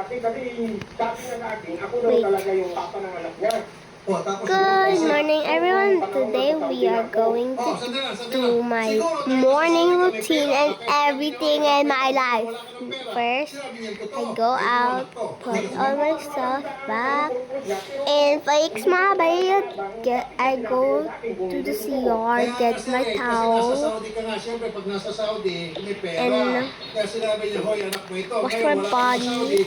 Rocky, kasi sabi niya sa akin, ako daw talaga yung papa ng anak niya. Good morning, everyone. Today we are going to do my morning routine and everything in my life. First, I go out, put all my stuff back, and fix my bed. I go to the CR, get my towel, and wash my body.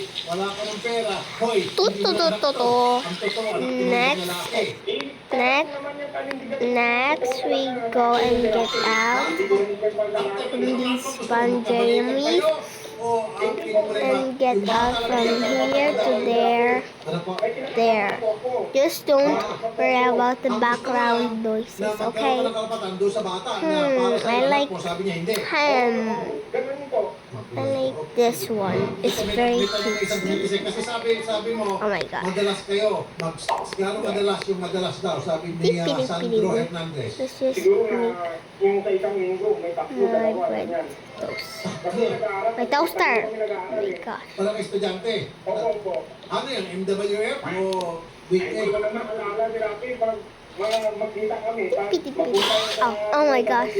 Next we go and get out from these sponges and get out from here to there. Just don't worry about the background noises, okay? I like this one. It's very cute. Oh my god. Madalas kayo. Madalas yung madalas daw. Sabi ni Sandro Hernandez. Let's just Yung sa isang linggo, may tatlo dalawa yan. my toaster. Oh my gosh. Walang estudyante. Opo. Ano yan? MWF o weekend? Ito naman alala ni Rocky, pag magkita kami, Oh my gosh.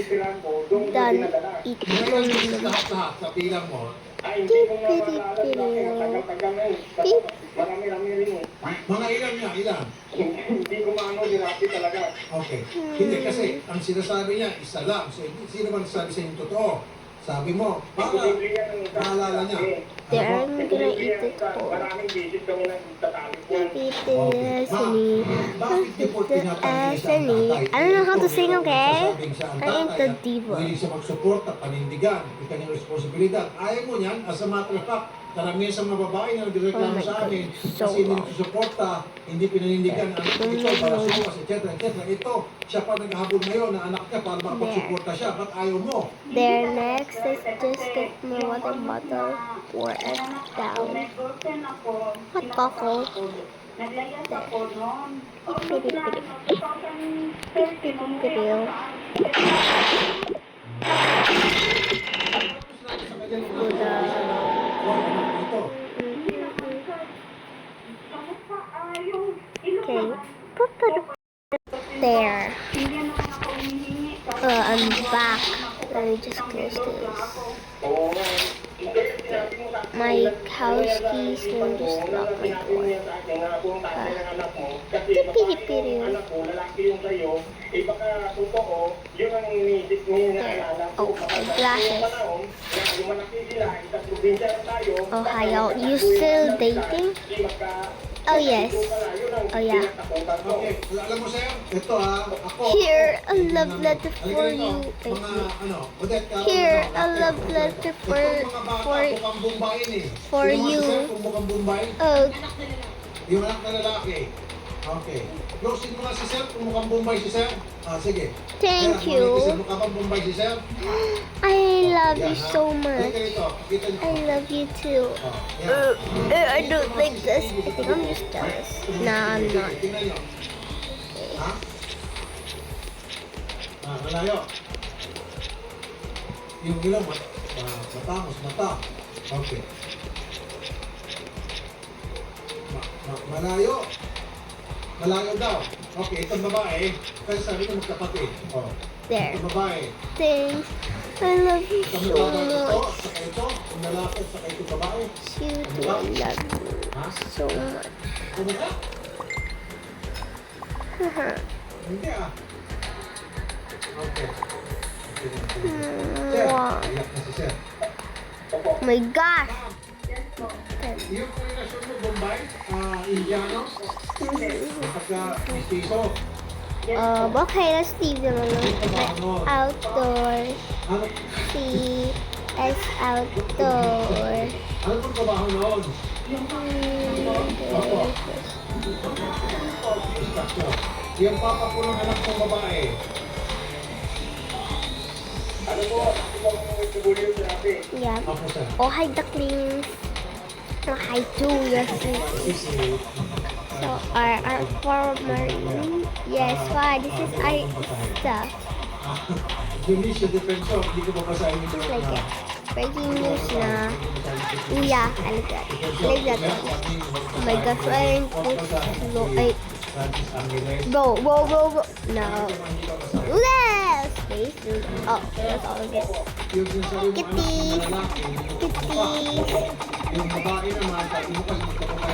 Done eating. Lahat-lahat sa bilang mo. Ay, hindi ko na maalala, tagal-tagal na yun. Marami-rami rin eh. Mga ilan niya? Ilan? Hindi ko maano ni Rocky talaga. Okay. Hindi kasi, ang sinasabi niya, isa lang. So, sino man sabi sa inyo totoo? Sabi mo, para maalala niya. There, I'm gonna eat it all. Maraming visit kami nagtatalik Eat this and I don't know how to sing, okay? I'm the diva. Willing siya magsuporta, panindigan, ikanyang responsibilidad. Ayaw mo niyan, as a matter of fact, karamihan sa mga babae na nagreklamo sa amin, kasi hindi nagsusuporta, hindi pinanindigan, anak ito, para suwas, etc. Ito, siya pa naghahabol ngayon na anak niya para makapagsuporta siya, ba't ayaw mo? There, next is just get my water bottle, pour it down. Hot cocoa. Naglayas ako noon. Okay, put it there. I'm back. Let me just close this. My house keys and just lock my door. Oh, glasses. Oh, hi y'all. You still dating? Oh, yes. Oh, yeah. Okay, alam mo sir, ito ako. Here, a love letter for you. Here, a love letter for you. Oh, Yung anak na lalaki. Okay. Close mo nga si sir, kung mukhang Bombay si sir. Sige. thank you. Mukha bang Bombay si sir? I love you so much. Ito, kita niyo. I love you too. I don't like this. I think I'm just jealous. Nah, I'm not. Tingnan niyo. Ha? Malayo. Yung ilaw, mata. Okay. Malayo. Malayo daw. Okay, itong babae. Kasi sabi ko magkapatid. There. Itong babae. Thanks. I love you Itong so babae ito, much. saka ito, yung lalaki, saka itong babae. You too. I love you so much. Ano ka? Hindi Okay. Sir, Wow. iyak na si Sir. Oh my gosh. Yung relasyon mo, Bombay, Indiano, pagka mistiso, Okay, let's leave them alone. Outdoor. ano Outdoor. pong trabaho noon? Yung papa po ng anak kong babae. Ano po, nagkabulyo si Rocky. Yeah. Ako, sir. Oh, hi, ducklings. Oh, hi, Julius. So, our former. Yes, why? This is our stuff. Yung mission defensor, hindi ko babasahin yung Like it. breaking news na. Yeah, I like that. I like that one. Oh my gosh, I didn't Bro, bro. No. Yes! Space dude. Oh, that's all of it. Kitties. Yung babae naman, sabi mo kasi magkakapay.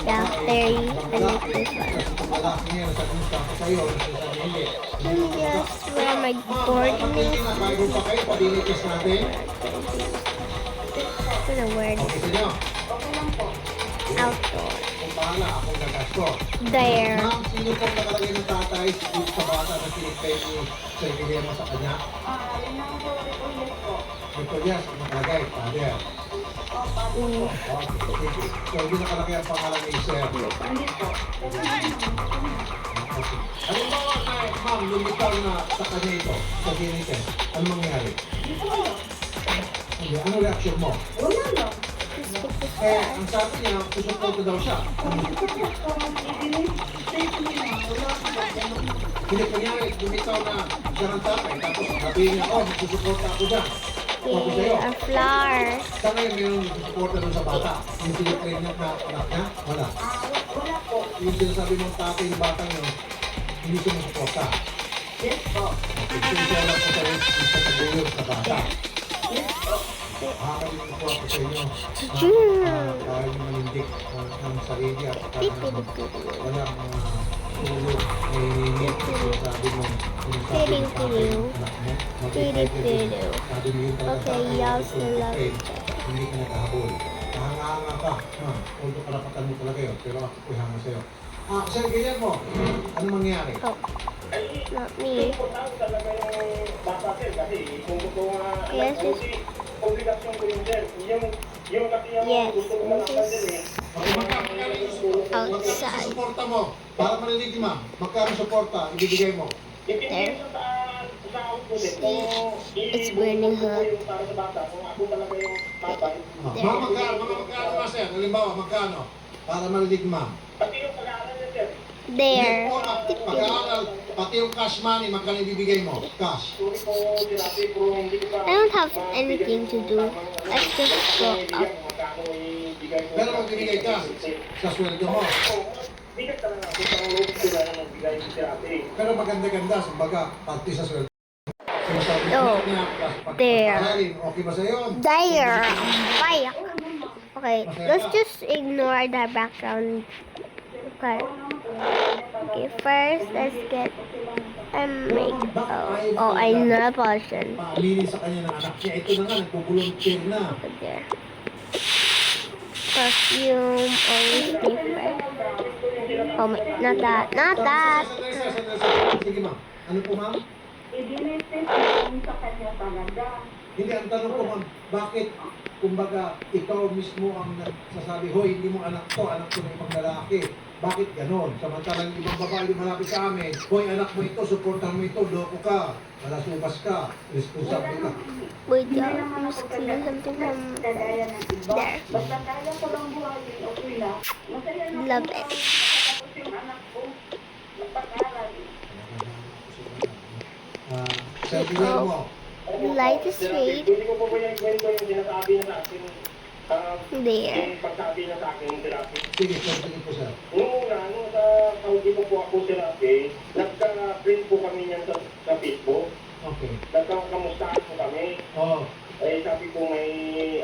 Yeah, very. I like this one. Lalaki niya, sabi mo sa sa'yo, sabi hindi. Let me just wear my coordinates. Bago pa kayo, pabilitas natin. I'm gonna wear Okay this sa inyo. outdoor. Kung pahala, akong nagasto. There. Ma'am, sino pong nakalagay ng tatay sa bata na pinagpay niyo sa ibigay mo sa kanya? Yun ang ulit po. Ito yes, nakalagay, father. Mm. Okay, thank you. So, hindi nakalagay ang pangalan ni Sir. Hindi po. Okay. Halimbawa na, ma'am, lumitaw na sa kanya ito, sa dinite, ano mangyari? Hindi, ano reaction mo? Wala lang. Eh, ang sabi niya, susuporta daw siya. Hindi kunyari, lumitaw na siya ng tatay, tapos sabihin niya, oh, susuporta ako dyan. Ako sa'yo. Yeah, a flower. Sa ngayon, mayroong susuporta doon sa bata. Yung tinitrain niya na anak niya, wala. Wala po. Yung sinasabi mong tatay ng batang yun, hindi siya masuporta. Yes po. Okay, so siya lang po sa'yo, yung pagkagulo sa bata. Yes po. Makakalimutan ko ako sa inyo. Dahil manindik ng sarili at saka walang tulog na ininit. Sabi mo, Kidding, kidding. Kidding, kidding. sabi mo yun talaga Okay, sa y'all akin, still love eh, each other. hindi ka naghahabol. Hanga-hanga ka. Although karapatan mo talaga yun, pero ako ko'y hanga sa'yo. Sir Guillermo, ano mangyari? Oh, not me. Yes, yes. Yes, this is outside. Suporta mo, para marinig ni ma'am, magkano suporta, ibibigay mo? There. It's burning hot. Ma'am, magkano na sir? Halimbawa, magkano? Para marinig ma'am. There. Hindi po, pag-aaral, pati yung cash money, magkano ibibigay mo? Cash. I don't have anything to do. Let's just go up. Pero magbibigay ka sa sweldo mo. Pero maganda-ganda, kumbaga, pati sa sweldo. Oh, there. Okay ba sa'yo? There. Bye. Okay, let's just ignore the background. Okay. Okay, first let's get make I know potion. Paaminin sa kanya ng anak niya. Ito na nga, nagpo-volunteer na. There. Perfume always different. Oh my, not that. Not that. Sige ma'am. Ano po ma'am? I-dinisis mo sa kanya talaga. Hindi, ang tanong ko ma'am, bakit kumbaga ikaw mismo ang nagsasabi, hoy, hindi mo anak to ng ibang lalaki. Bakit ganon? Samantalang ibang babae yung malapit sa amin, hoy, anak mo ito, supportan mo ito, loko ka, malasubas ka, responsable ka. Wait, y'all. I'm just cleaning something from Kagaya ng iba. there. Basta kaya ko lang buhayin, okay lang. Masaya na Love it. tapos yung anak ko, magpag-aral. Sir Guillermo, Light is shade. Hindi ko po ba yung kwento yung sinasabi niya sa akin? There. Yung pagsabi niya sa akin, Sir Rafi. sige, sige po sir. Nung una, nung sa Saudi po ako, Sir Rafi, nagka-print po kami niyan sa Facebook. Okay. Nagkakamustahan po kami. Oh, Eh, sabi ko may,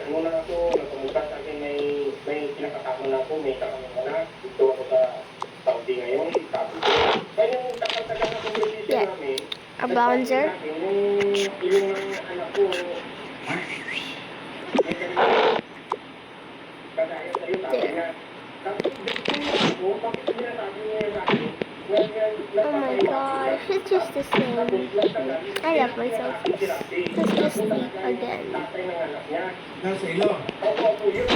ano na ako, nagkamusta sa akin, may pinakasama na ako, may kakamang anak. Dito ako sa Saudi ngayon, sabi ko. Kaya yung tagal-tagal na conversation Yeah. namin, A bouncer. yung anak ko, kagaya sa'yo, sabi niya, tapos ako, bakit sinasabi niya sa akin? Oh my gosh, it's just the same. I love myself. Let's just sleep again. Tatay ng anak niya. nasa ilong. Opo, yun.